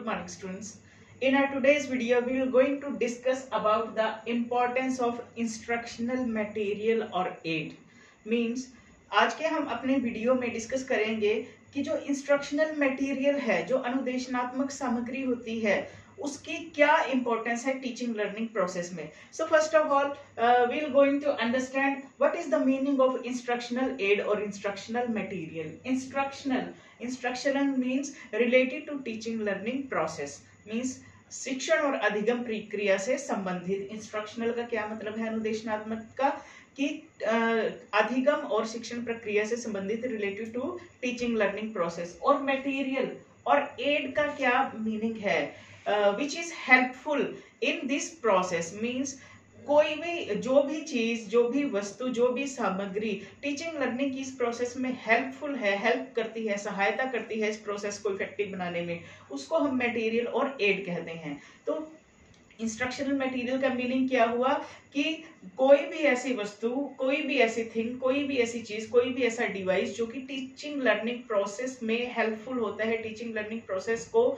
Good morning, students. In our today's video, we are going to discuss about the importance of instructional material or aid. Means आज के हम अपने video में discuss करेंगे कि जो इंस्ट्रक्शनल मटेरियल है, जो अनुदेशनात्मक सामग्री होती है, उसकी क्या इंपॉर्टेंस है टीचिंग लर्निंग प्रोसेस में. So first of all we are going to understand what is the meaning of instructional aid और instructional material. Instructional means related to teaching learning process, means शिक्षण और अधिगम प्रक्रिया से संबंधित. इंस्ट्रक्शनल का क्या मतलब है अनुदेशनात्मक का, कि अधिगम और शिक्षण प्रक्रिया से संबंधित related to teaching learning process. और मटेरियल और एड का क्या मीनिंग है, which is helpful in this process. Means कोई भी जो भी चीज, जो भी वस्तु, जो भी सामग्री टीचिंग लर्निंग की इस प्रोसेस में हेल्पफुल है, हेल्प करती है, सहायता करती है इस प्रोसेस को इफेक्टिव बनाने में, उसको हम मटेरियल और एड कहते हैं. तो इंस्ट्रक्शनल मटेरियल का मीनिंग क्या हुआ कि कोई भी ऐसी वस्तु, कोई भी ऐसी थिंग, कोई भी ऐसी चीज, कोई भी ऐसा डिवाइस जो कि टीचिंग लर्निंग प्रोसेस में हेल्पफुल होता है, टीचिंग लर्निंग प्रोसेस को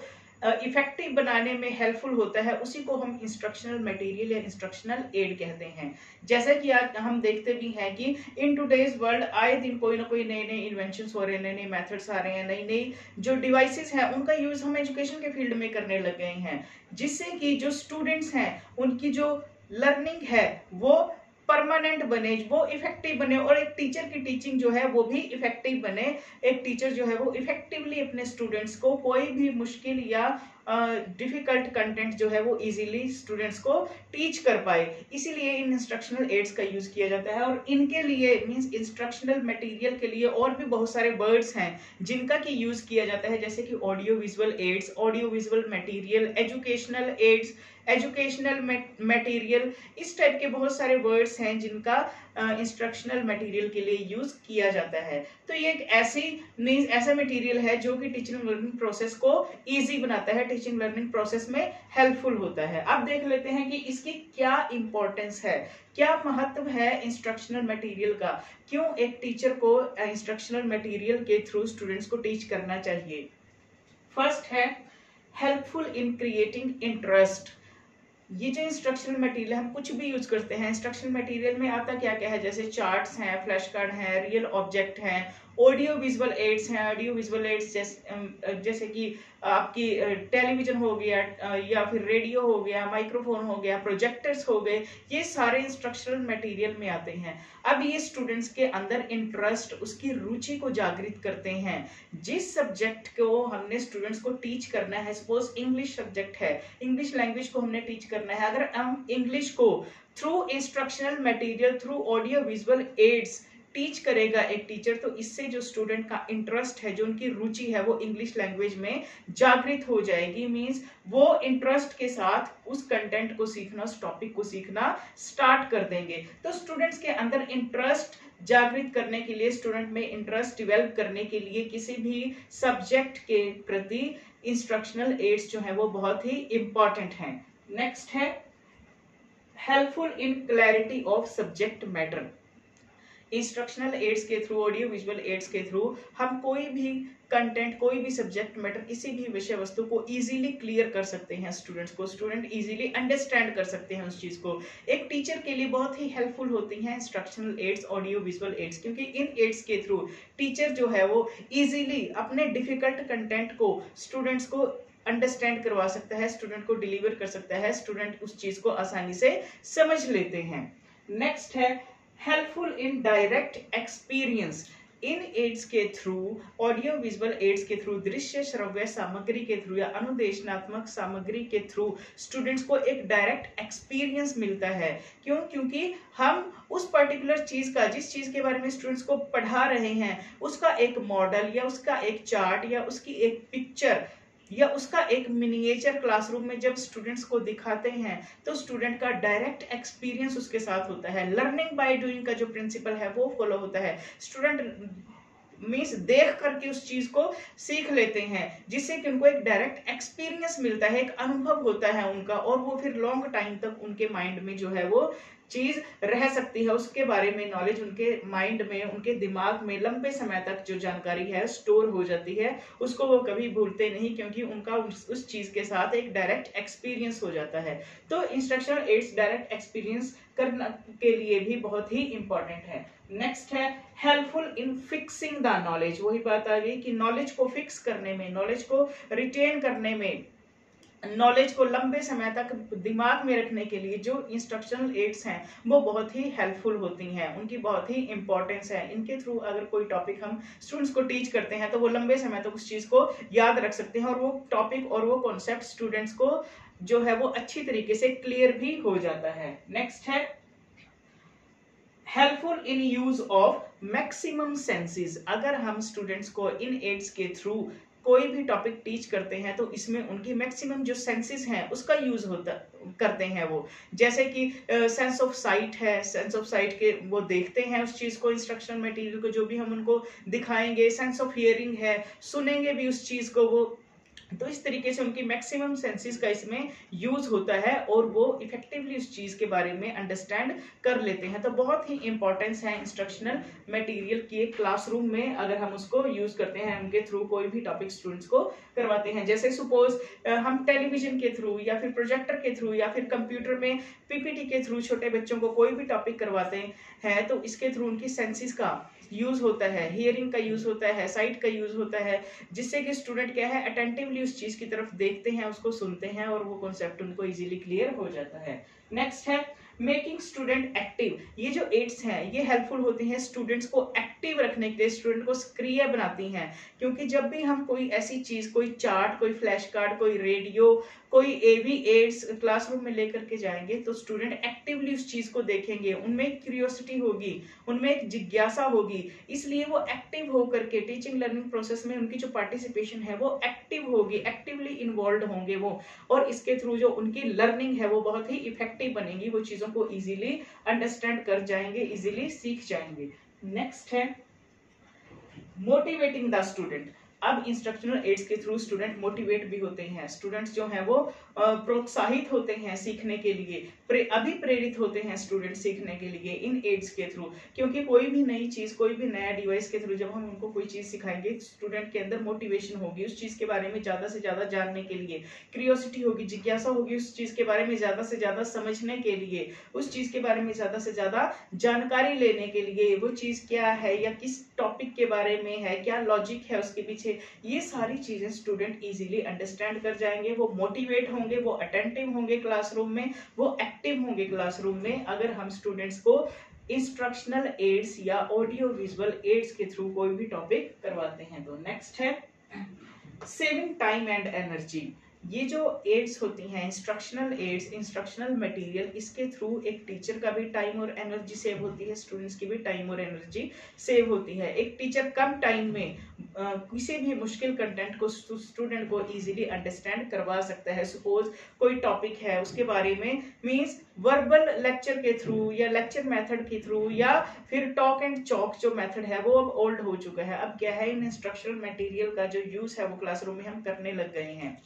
इफेक्टिव बनाने में हेल्पफुल होता है, उसी को हम इंस्ट्रक्शनल मटेरियल या इंस्ट्रक्शनल एड कहते हैं. जैसे कि आज हम देखते भी हैं कि इन टुडेज वर्ल्ड आए दिन कोई ना कोई नए नए इन्वेंशंस हो रहे हैं, नए नए मेथड्स आ रहे हैं, नई नई जो डिवाइसेस हैं उनका यूज हम एजुकेशन के फील्ड में करने लग गए हैं, जिससे कि जो स्टूडेंट्स हैं उनकी जो लर्निंग है वो परमानेंट बने, वो इफेक्टिव बने, और एक टीचर की टीचिंग जो है वो भी इफेक्टिव बने. एक टीचर जो है वो इफेक्टिवली अपने स्टूडेंट्स को कोई भी मुश्किल या डिफिकल्ट कंटेंट जो है वो इजीली स्टूडेंट्स को टीच कर पाए. इसीलिए इन इंस्ट्रक्शनल एड्स का यूज किया जाता है. और इनके लिए मींस इंस्ट्रक्शनल मटेरियल के लिए और भी बहुत सारे वर्ड्स हैं जिनका की यूज किया जाता है, जैसे कि audio visual aids, audio visual material, educational aids, educational material, इस टाइप के बहुत सारे वर्ड्स हैं जिनका इंस्ट्रक्शनल मटेरियल के लिए यूज किया जाता है. तो ये एक ऐसा मटेरियल है जो कि टीचिंग लर्निंग प्रोसेस को इजी बनाता है, टीचिंग लर्निंग प्रोसेस में हेल्पफुल होता है. अब देख लेते हैं कि इसकी क्या इंपॉर्टेंस है, क्या महत्व है इंस्ट्रक्शनल मटेरियल का, क्यों एक टीचर को इंस्ट्रक्शनल मटेरियल के थ्रू स्टूडेंट्स को टीच करना चाहिए. फर्स्ट है हेल्पफुल इन क्रिएटिंग इंटरेस्ट. ये जो इंस्ट्रक्शनल मटेरियल हम कुछ भी यूज करते हैं, इंस्ट्रक्शनल मटेरियल में आता क्या क्या है, जैसे चार्ट्स हैं, फ्लैश कार्ड हैं, रियल ऑब्जेक्ट हैं, ऑडियो विजुअल एड्स हैं. ऑडियो विजुअल एड्स जैसे कि आपकी टेलीविजन हो गया, या फिर रेडियो हो गया, माइक्रोफोन हो गया, प्रोजेक्टर्स हो गए, ये सारे इंस्ट्रक्शनल मटेरियल में आते हैं. अब ये स्टूडेंट्स के अंदर इंटरेस्ट, उसकी रुचि को जागृत करते हैं. जिस सब्जेक्ट को हमने स्टूडेंट्स को टीच करना है, सपोज इंग्लिश सब्जेक्ट है, इंग्लिश लैंग्वेज को हमने टीच करना है, अगर हम इंग्लिश को through instructional material, through audio visual ads teach करेगा एक टीचर, तो इससे जो स्टूडेंट का इंटरेस्ट है, जो उनकी रुचि है, वो इंग्लिश लैंग्वेज में जागृत हो जाएगी. मींस वो इंटरेस्ट के साथ उस कंटेंट को सीखना, उस टॉपिक को सीखना स्टार्ट कर देंगे. तो स्टूडेंट्स के अंदर इंटरेस्ट जागृत करने के लिए, स्टूडेंट में इंटरेस्ट डेवलप करने के लिए किसी भी सब्जेक्ट के प्रति इंस्ट्रक्शनल एड्स जो है वो बहुत ही इंपॉर्टेंट है. नेक्स्ट है helpful in clarity of subject matter. Instructional aids के थ्रू, ऑडियो विजुअल एड्स के थ्रू हम कोई भी कंटेंट, कोई भी सब्जेक्ट मैटर, किसी भी विषय वस्तु को इजीली क्लियर कर सकते हैं स्टूडेंट्स को, स्टूडेंट इजीली अंडरस्टैंड कर सकते हैं उस चीज को. एक टीचर के लिए बहुत ही हेल्पफुल होती हैं instructional aids, audio visual aids, क्योंकि इन एड्स के थ्रू टीचर जो है वो इजीली अपने डिफिकल्ट कंटेंट को स्टूडेंट्स को अंडरस्टैंड करवा सकता है, स्टूडेंट को डिलीवर कर सकता है, स्टूडेंट उस चीज को आसानी से समझ लेते हैं. नेक्स्ट है हेल्पफुल इन डायरेक्ट एक्सपीरियंस. इन एड्स के थ्रू, ऑडियो विजुअल एड्स के थ्रू, दृश्य श्रव्य सामग्री के थ्रू या अनुदेशनात्मक सामग्री के थ्रू स्टूडेंट्स को एक डायरेक्ट एक्सपीरियंस मिलता है. क्यों? क्योंकि हम उस पर्टिकुलर चीज का, जिस चीज के बारे में स्टूडेंट्स को पढ़ा रहे हैं, उसका एक मॉडल या उसका एक चार्ट या उसकी एक पिक्चर या उसका एक मिनिएचर क्लासरूम में जब स्टूडेंट्स को दिखाते हैं, तो स्टूडेंट का डायरेक्ट एक्सपीरियंस उसके साथ होता है. लर्निंग बाय डूइंग का जो प्रिंसिपल है वो फॉलो होता है. स्टूडेंट मीन्स देख करके उस चीज को सीख लेते हैं, जिससे कि उनको एक डायरेक्ट एक्सपीरियंस मिलता है, एक अनुभव होता है उनका, और वो फिर लॉन्ग टाइम तक उनके माइंड में जो है वो चीज रह सकती है, उसके बारे में नॉलेज उनके माइंड में, उनके दिमाग में लंबे समय तक जो जानकारी है स्टोर हो जाती है, उसको वो कभी भूलते नहीं, क्योंकि उनका उस चीज के साथ एक डायरेक्ट एक्सपीरियंस हो जाता है। तो इंस्ट्रक्शनल एड्स डायरेक्ट एक्सपीरियंस करने के लिए भी बहुत ही इंपॉर्टेंट है। नेक्स्ट है helpful in fixing the knowledge. वही बात आ गई कि नॉलेज को फिक्स करने में, नॉलेज को रिटेन करने में, नॉलेज को लंबे समय तक दिमाग में रखने के लिए जो इंस्ट्रक्शनल एड्स हैं वो बहुत ही हेल्पफुल होती हैं, उनकी बहुत ही इंपॉर्टेंस है। इनके थ्रू अगर कोई टॉपिक हम स्टूडेंट्स को टीच करते हैं तो वो लंबे समय तक उस चीज को याद रख सकते हैं, और वो टॉपिक और वो कॉन्सेप्ट स्टूडेंट्स को जो है वो अच्छी तरीके से क्लियर भी हो जाता है। नेक्स्ट है helpful in use of maximum senses. अगर हम स्टूडेंट्स को इन एड्स के थ्रू कोई भी टॉपिक टीच करते हैं तो इसमें उनकी मैक्सिमम जो सेंसेस हैं उसका यूज होता करते हैं वो, जैसे कि सेंस ऑफ साइट है, सेंस ऑफ साइट के वो देखते हैं उस चीज को, इंस्ट्रक्शनल मटेरियल को जो भी हम उनको दिखाएंगे। सेंस ऑफ हियरिंग है, सुनेंगे भी उस चीज को वो। तो इस तरीके से उनकी मैक्सिमम सेंसेस का इसमें यूज होता है और वो इफेक्टिवली उस चीज के बारे में अंडरस्टैंड कर लेते हैं। तो बहुत ही इंपॉर्टेंस है इंस्ट्रक्शनल मटेरियल की एक क्लासरूम में, अगर हम उसको यूज करते हैं, उनके थ्रू कोई भी टॉपिक स्टूडेंट्स को करवाते हैं। जैसे सपोज हम टेलीविजन के थ्रू या फिर प्रोजेक्टर के थ्रू या फिर कंप्यूटर में पीपीटी के थ्रू छोटे बच्चों को कोई भी टॉपिक करवाते हैं तो इसके थ्रू उनकी सेंसेस का यूज होता है, हियरिंग का यूज होता है, साइट का यूज होता है, जिससे कि स्टूडेंट क्या है अटेंटिवली उस चीज की तरफ देखते हैं, उसको सुनते हैं और वो कॉन्सेप्ट उनको इजीली क्लियर हो जाता है। नेक्स्ट है मेकिंग स्टूडेंट एक्टिव। ये जो एड्स हैं ये हेल्पफुल होती हैं स्टूडेंट्स को एक्टिव रखने के लिए, स्टूडेंट को सक्रिय बनाती हैं, क्योंकि जब भी हम कोई ऐसी चीज, कोई चार्ट, कोई फ्लैश कार्ड, कोई रेडियो, कोई एवी एड्स क्लासरूम में लेकर के जाएंगे तो स्टूडेंट एक्टिवली उस चीज को देखेंगे, उनमें एक क्यूरियोसिटी होगी, उनमें एक जिज्ञासा होगी, इसलिए वो एक्टिव होकर के टीचिंग लर्निंग प्रोसेस में उनकी जो पार्टिसिपेशन है वो एक्टिव होगी, एक्टिवली इन्वॉल्व होंगे वो, और इसके थ्रू जो उनकी लर्निंग है वो बहुत ही इफेक्टिव बनेगी, वो चीजों को इजीली अंडरस्टैंड कर जाएंगे, इजीली सीख जाएंगे। नेक्स्ट है मोटिवेटिंग द स्टूडेंट। अब इंस्ट्रक्शनल एड्स के थ्रू स्टूडेंट मोटिवेट भी होते हैं, स्टूडेंट्स जो हैं वो प्रोत्साहित होते हैं सीखने के लिए, अभिप्रेरित होते हैं स्टूडेंट सीखने के लिए इन एड्स के थ्रू, क्योंकि कोई भी नई चीज, कोई भी नया डिवाइस के थ्रू जब हम उनको कोई चीज सिखाएंगे स्टूडेंट के अंदर मोटिवेशन होगी उस चीज के बारे में ज्यादा से ज्यादा जानने के लिए, क्यूरियोसिटी होगी, जिज्ञासा होगी उस चीज के बारे में ज्यादा से ज्यादा समझने के लिए, उस चीज के बारे में ज्यादा से ज्यादा जानकारी लेने के लिए, वो चीज क्या है या किस टॉपिक के बारे में है, क्या लॉजिक है उसके पीछे, ये सारी चीजें स्टूडेंट इजीली अंडरस्टैंड कर जाएंगे, वो मोटिवेट होंगे, वो अटेंटिव होंगे क्लासरूम में, वो एक्टिव होंगे क्लासरूम में, अगर हम स्टूडेंट्स को इंस्ट्रक्शनल एड्स या ऑडियो विजुअल एड्स के थ्रू कोई भी टॉपिक करवाते हैं। तो नेक्स्ट है सेविंग टाइम एंड एनर्जी। ये जो एड्स होती हैं इंस्ट्रक्शनल एड्स, इंस्ट्रक्शनल मटेरियल, इसके थ्रू एक टीचर का भी टाइम और एनर्जी सेव होती है, स्टूडेंट्स की भी टाइम और एनर्जी सेव होती है। एक टीचर कम टाइम में किसी भी मुश्किल कंटेंट को स्टूडेंट को इजीली अंडरस्टैंड करवा सकता है। सपोज कोई टॉपिक है उसके बारे में, मींस वर्बल लेक्चर के थ्रू या लेक्चर मेथड के थ्रू या फिर टॉक एंड चॉक जो मेथड है वो अब ओल्ड हो चुका है, अब क्या है इन इंस्ट्रक्शनल मटेरियल का जो यूज है वो क्लासरूम में हम करने लग गए हैं।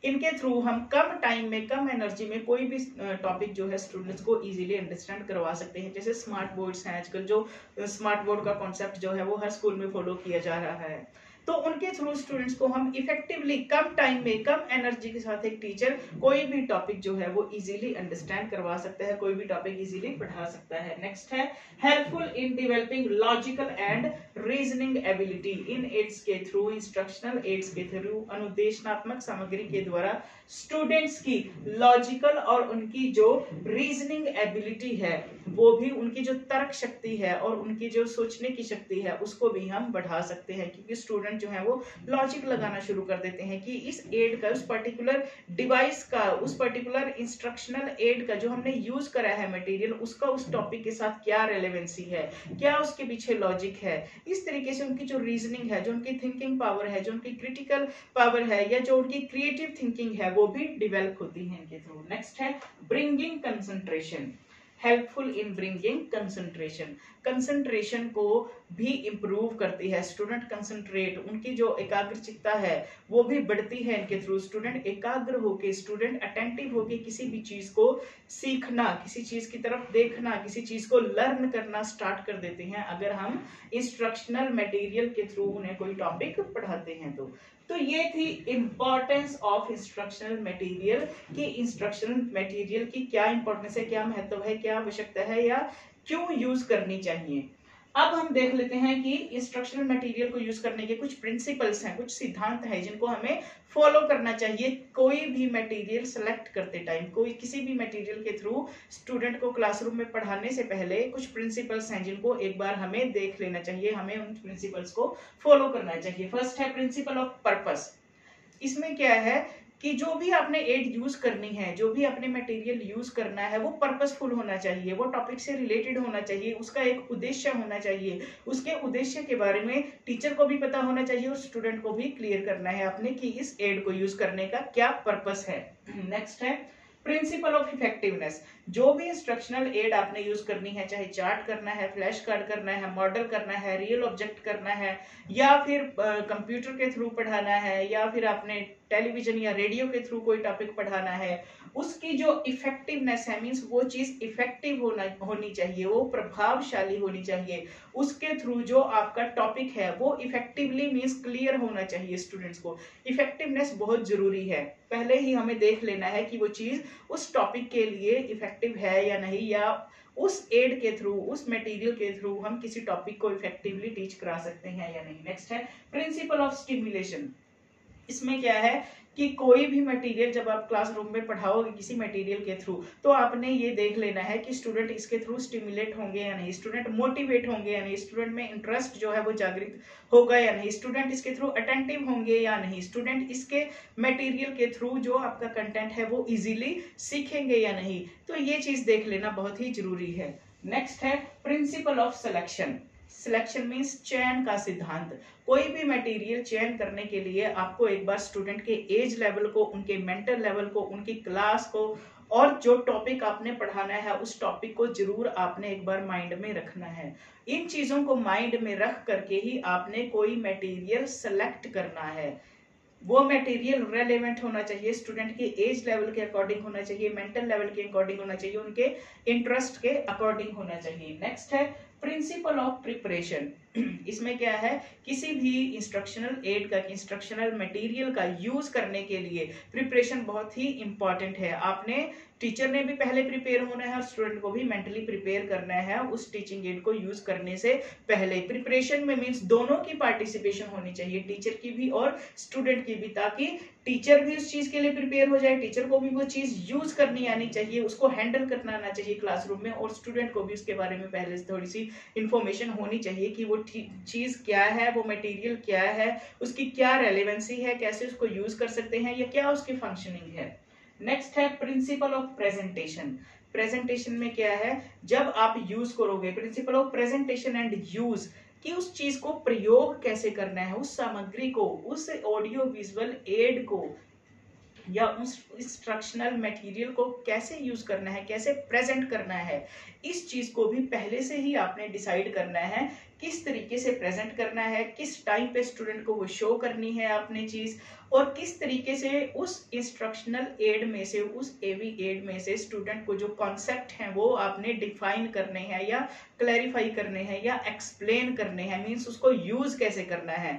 इनके थ्रू हम कम टाइम में, कम एनर्जी में कोई भी टॉपिक जो है स्टूडेंट्स को इजीली अंडरस्टैंड करवा सकते हैं। जैसे स्मार्ट बोर्ड्स हैं आजकल, जो स्मार्ट बोर्ड का कॉन्सेप्ट जो है वो हर स्कूल में फॉलो किया जा रहा है, तो उनके थ्रू स्टूडेंट्स को हम इफेक्टिवली कम टाइम में, कम एनर्जी के साथ एक टीचर कोई भी टॉपिक जो है वो इजीली अंडरस्टैंड करवा सकता है, कोई भी टॉपिक इजीली पढ़ा सकता है। नेक्स्ट है helpful in developing logical and reasoning ability. इन एड्स के थ्रू, इंस्ट्रक्शनल एड्स के थ्रू अनुदेशनात्मक सामग्री के द्वारा स्टूडेंट्स की लॉजिकल और उनकी जो रीजनिंग एबिलिटी है, वो भी उनकी जो तर्क शक्ति है और उनकी जो सोचने की शक्ति है उसको भी हम बढ़ा सकते हैं, क्योंकि स्टूडेंट जो है वो लॉजिक लगाना शुरू कर देते हैं कि इस एड का, उस पर्टिकुलर डिवाइस का, उस पर्टिकुलर इंस्ट्रक्शनल एड का जो हमने यूज करा है मटेरियल, उसका उस टॉपिक के साथ क्या रेलेवेंसी है, क्या उसके पीछे लॉजिक है। इस तरीके से उनकी जो रीजनिंग है, जो उनकी थिंकिंग पावर है, जो उनकी क्रिटिकल पावर है या जो उनकी क्रिएटिव थिंकिंग है वो भी डेवलप होती है इनके थ्रू। नेक्स्ट है bringing concentration. Helpful in bringing concentration. Concentration को भी इम्प्रूव करती है। स्टूडेंट कंसंट्रेट, उनकी जो एकाग्रचित्ता है वो भी बढ़ती है इनके थ्रू। स्टूडेंट एकाग्र होके, स्टूडेंट अटेंटिव होके किसी भी चीज को सीखना, किसी चीज की तरफ देखना, किसी चीज को लर्न करना स्टार्ट कर देते हैं अगर हम इंस्ट्रक्शनल मटेरियल के थ्रू उन्हें कोई टॉपिक पढ़ाते हैं तो ये थी इंपॉर्टेंस ऑफ इंस्ट्रक्शनल मटेरियल कि इंस्ट्रक्शनल मटेरियल की क्या इंपॉर्टेंस है, क्या महत्व है, क्या आवश्यकता है या क्यों यूज करनी चाहिए। अब हम देख लेते हैं कि इंस्ट्रक्शनल मटेरियल को यूज करने के कुछ प्रिंसिपल्स हैं, कुछ सिद्धांत हैं जिनको हमें फॉलो करना चाहिए कोई भी मटेरियल सेलेक्ट करते टाइम। कोई किसी भी मटेरियल के थ्रू स्टूडेंट को क्लासरूम में पढ़ाने से पहले कुछ प्रिंसिपल्स हैं जिनको एक बार हमें देख लेना चाहिए, हमें उन प्रिंसिपल्स को फॉलो करना चाहिए। फर्स्ट है प्रिंसिपल ऑफ पर्पस। इसमें क्या है कि जो भी आपने एड यूज करनी है, जो भी अपने मटेरियल यूज करना है वो पर्पसफुल होना चाहिए, वो टॉपिक से रिलेटेड होना चाहिए, उसका एक उद्देश्य होना चाहिए। उसके उद्देश्य के बारे में टीचर को भी पता होना चाहिए और स्टूडेंट को भी क्लियर करना है आपने कि इस एड को यूज करने का क्या पर्पस है। नेक्स्ट है प्रिंसिपल ऑफ इफेक्टिवनेस। जो भी इंस्ट्रक्शनल एड आपने यूज करनी है, चाहे चार्ट करना है, फ्लैश कार्ड करना है, मॉडल करना है, रियल ऑब्जेक्ट करना है, या फिर कंप्यूटर के थ्रू पढ़ाना है, या फिर आपने टेलीविजन या रेडियो के थ्रू कोई टॉपिक पढ़ाना है, उसकी जो इफेक्टिवनेस है मींस वो चीज इफेक्टिव होनी चाहिए, वो प्रभावशाली होनी चाहिए। उसके थ्रू जो आपका टॉपिक है वो इफेक्टिवली मींस क्लियर होना चाहिए स्टूडेंट्स को। इफेक्टिवनेस बहुत जरूरी है, पहले ही हमें देख लेना है कि वो चीज उस टॉपिक के लिए इफेक्टिव है या नहीं, या उस एड के थ्रू, उस मटेरियल के थ्रू हम किसी टॉपिक को इफेक्टिवली टीच करा सकते हैं या नहीं। नेक्स्ट है प्रिंसिपल ऑफ स्टिमुलेशन। इसमें क्या है कि कोई भी मटेरियल जब आप क्लासरूम में पढ़ाओगे किसी मटेरियल के थ्रू, तो आपने ये देख लेना है कि स्टूडेंट इसके थ्रू स्टिमुलेट होंगे या नहीं, स्टूडेंट मोटिवेट होंगे या नहीं, स्टूडेंट में इंटरेस्ट जो है वो जागृत होगा या नहीं, स्टूडेंट इसके थ्रू अटेंटिव होंगे या नहीं, स्टूडेंट इसके मटेरियल के थ्रू जो आपका कंटेंट है वो इजीली सीखेंगे या नहीं। तो ये चीज देख लेना बहुत ही जरूरी है। नेक्स्ट है principle of selection. Selection means चयन का सिद्धांत। कोई भी मटेरियल चयन करने के लिए आपको एक बार स्टूडेंट के एज लेवल को, उनके मेंटल लेवल को, उनकी क्लास को और जो टॉपिक आपने पढ़ाना है उस टॉपिक को जरूर आपने एक बार माइंड में रखना है। इन चीजों को माइंड में रख करके ही आपने कोई मटेरियल सेलेक्ट करना है। वो मटेरियल रेलेवेंट होना चाहिए, स्टूडेंट के एज लेवल के अकॉर्डिंग होना चाहिए, मेंटल लेवल के अकॉर्डिंग होना चाहिए, उनके इंटरेस्ट के अकॉर्डिंग होना चाहिए। नेक्स्ट है प्रिंसिपल ऑफ प्रिपरेशन। इसमें क्या है, किसी भी इंस्ट्रक्शनल एड का, इंस्ट्रक्शनल मटेरियल का यूज करने के लिए प्रिपरेशन बहुत ही इंपॉर्टेंट है। आपने, टीचर ने भी पहले प्रिपेयर होना है और स्टूडेंट को भी मेंटली प्रिपेयर करना है उस टीचिंग एड को यूज करने से पहले। प्रिपरेशन में मींस दोनों की पार्टिसिपेशन होनी चाहिए, टीचर की भी और स्टूडेंट की भी, ताकि टीचर भी उस चीज के लिए प्रिपेयर हो जाए, टीचर को भी वो चीज यूज करनी आनी चाहिए, उसको हैंडल करना आना चाहिए क्लासरूम में, और स्टूडेंट को भी उसके बारे में पहले से थोड़ी सी इंफॉर्मेशन होनी चाहिए कि वो चीज क्या है, वो मटेरियल क्या है, उसकी क्या रेलेवेंसी है, कैसे उसको यूज कर सकते हैं या क्या उसकी फंक्शनिंग है। नेक्स्ट है प्रिंसिपल ऑफ प्रेजेंटेशन। प्रेजेंटेशन में क्या है, जब आप यूज करोगे, principle of presentation and use, कि उस चीज को प्रयोग कैसे करना है, उस सामग्री को, उस ऑडियो विजुअल एड को या उस इंस्ट्रक्शनल मटेरियल को कैसे यूज करना है, कैसे प्रेजेंट करना है, इस चीज को भी पहले से ही आपने डिसाइड करना है। किस तरीके से प्रेजेंट करना है, किस टाइम पे स्टूडेंट को वो शो करनी है आपने चीज, और किस तरीके से उस इंस्ट्रक्शनल एड में से, उस एवी एड में से स्टूडेंट को जो कॉन्सेप्ट हैं वो आपने डिफाइन करने हैं या क्लैरिफाई करने हैं या एक्सप्लेन करने हैं, मींस उसको यूज कैसे करना है।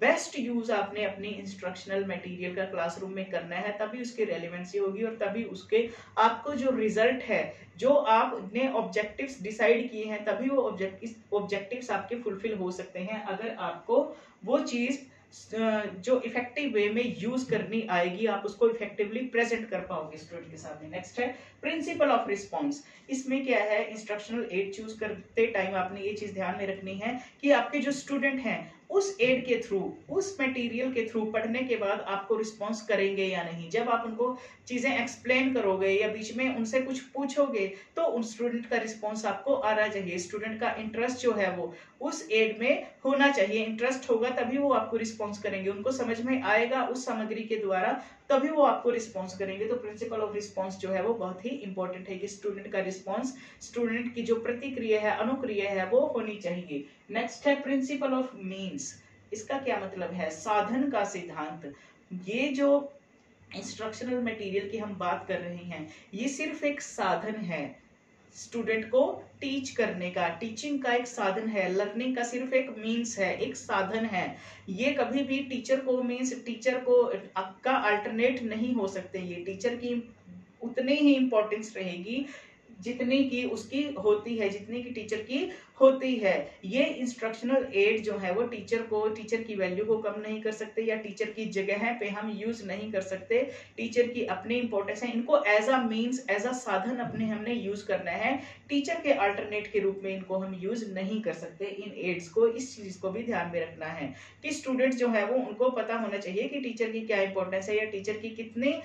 बेस्ट यूज आपने अपनी इंस्ट्रक्शनल मटेरियल का क्लासरूम में करना है, तभी उसकी रेलेवेंसी होगी और तभी उसके आपको जो रिजल्ट है, जो आपने ऑब्जेक्टिव्स डिसाइड किए हैं, तभी वो ऑब्जेक्टिव्स आपके फुलफिल हो सकते हैं अगर आपको वो चीज जो इफेक्टिव वे में यूज करनी आएगी, आप उसको इफेक्टिवली प्रेजेंट कर पाओगे स्टूडेंट के सामने। नेक्स्ट है प्रिंसिपल ऑफ रिस्पॉन्स। इसमें क्या है, इंस्ट्रक्शनल एड चूज करते टाइम आपने ये चीज ध्यान में रखनी है कि आपके जो स्टूडेंट हैं उस एड के थ्रू, उस मटेरियल के थ्रू पढ़ने के बाद आपको रिस्पॉन्स करेंगे या नहीं। जब आप उनको चीजें एक्सप्लेन करोगे या बीच में उनसे कुछ पूछोगे तो उन स्टूडेंट का रिस्पॉन्स आपको आना चाहिए, स्टूडेंट का इंटरेस्ट जो है वो उस एड में होना चाहिए। इंटरेस्ट होगा तभी वो आपको रिस्पॉन्स करेंगे, उनको समझ में आएगा उस सामग्री के द्वारा तभी वो आपको रिस्पॉन्स करेंगे। तो प्रिंसिपल ऑफ रिस्पॉन्स जो है वो बहुत ही इंपॉर्टेंट है कि स्टूडेंट का रिस्पॉन्स, स्टूडेंट की जो प्रतिक्रिया है, अनुक्रिया है, वो होनी चाहिए। नेक्स्ट है प्रिंसिपल ऑफ मीन्स। इसका क्या मतलब है? साधन का सिद्धांत। ये जो इंस्ट्रक्शनल मटेरियल की हम बात कर रहे हैं, ये सिर्फ एक साधन है स्टूडेंट को टीच करने का, टीचिंग का एक साधन है, लर्निंग का सिर्फ एक मीन्स है, एक साधन है। ये कभी भी टीचर को मीन्स, टीचर को का अल्टरनेट नहीं हो सकते। ये टीचर की उतनी ही इंपॉर्टेंस रहेगी जितनी की उसकी होती है, जितनी की टीचर की होती है। ये इंस्ट्रक्शनल एड जो है वो टीचर को, टीचर की वैल्यू को कम नहीं कर सकते, या टीचर की जगह पे हम यूज नहीं कर सकते। टीचर की अपनी इंपॉर्टेंस है, इनको as a means, as a साधन अपने हमने यूज करना है। टीचर के अल्टरनेट के रूप में इनको हम यूज नहीं कर सकते, इन एड्स को। इस चीज को भी ध्यान में रखना है कि स्टूडेंट जो है वो, उनको पता होना चाहिए कि टीचर की क्या इंपॉर्टेंस है या टीचर की कितनी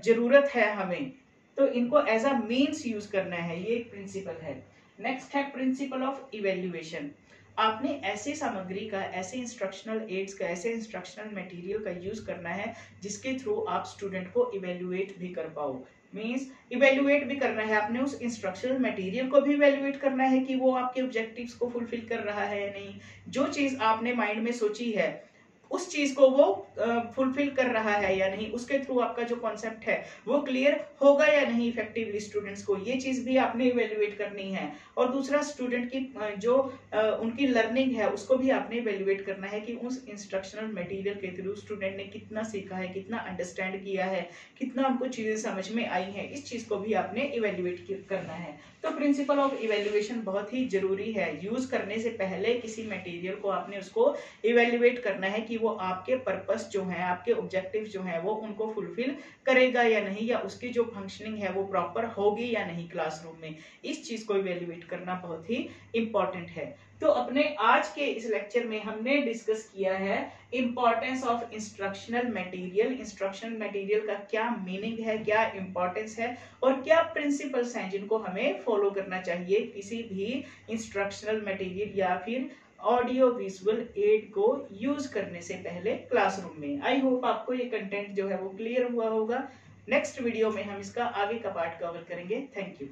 जरूरत है हमें। तो इनको एज अ मीन्स यूज करना है, ये एक प्रिंसिपल है। नेक्स्ट है प्रिंसिपल ऑफ इवेल्युएशन। आपने ऐसी सामग्री का, ऐसे इंस्ट्रक्शनल एड्स का, ऐसे इंस्ट्रक्शनल मटेरियल का यूज करना है जिसके थ्रू आप स्टूडेंट को इवेल्युएट भी कर पाओ। मीन्स इवेल्युएट भी करना है, आपने उस इंस्ट्रक्शनल मटेरियल को भी इवेल्युएट करना है कि वो आपके ऑब्जेक्टिव्स को फुलफिल कर रहा है या नहीं। जो चीज आपने माइंड में सोची है उस चीज को वो फुलफिल कर रहा है या नहीं, उसके थ्रू आपका जो कॉन्सेप्ट है वो क्लियर होगा या नहीं इफेक्टिवली स्टूडेंट्स को, ये चीज भी आपने इवेल्युएट करनी है। और दूसरा, स्टूडेंट की जो उनकी लर्निंग है उसको भी आपने इवेल्युएट करना है कि उस इंस्ट्रक्शनल मटेरियल के थ्रू स्टूडेंट ने कितना सीखा है, कितना अंडरस्टैंड किया है, कितना उनको चीजें समझ में आई है। इस चीज को भी आपने इवेल्युएट करना है। तो प्रिंसिपल ऑफ इवेल्युएशन बहुत ही जरूरी है। यूज करने से पहले किसी मटेरियल को आपने उसको इवेल्युएट करना है कि वो आपके पर्पस जो है, आपके ऑब्जेक्टिव जो है वो उनको फुलफिल करेगा या नहीं, या उसकी जो फंक्शनिंग है वो प्रॉपर होगी या नहीं क्लासरूम में। इस चीज को इवेल्युएट करना बहुत ही इंपॉर्टेंट है। तो अपने आज के इस लेक्चर में हमने डिस्कस किया है importance of instructional material. Instructional material का क्या मीनिंग है, क्या इंपॉर्टेंस है, और क्या प्रिंसिपल्स हैं जिनको हमें फॉलो करना चाहिए किसी भी इंस्ट्रक्शनल मटेरियल या फिर ऑडियो विजुअल एड को यूज करने से पहले क्लासरूम में। आई होप आपको ये कंटेंट जो है वो क्लियर हुआ होगा। नेक्स्ट वीडियो में हम इसका आगे का पार्ट कवर करेंगे। Thank you.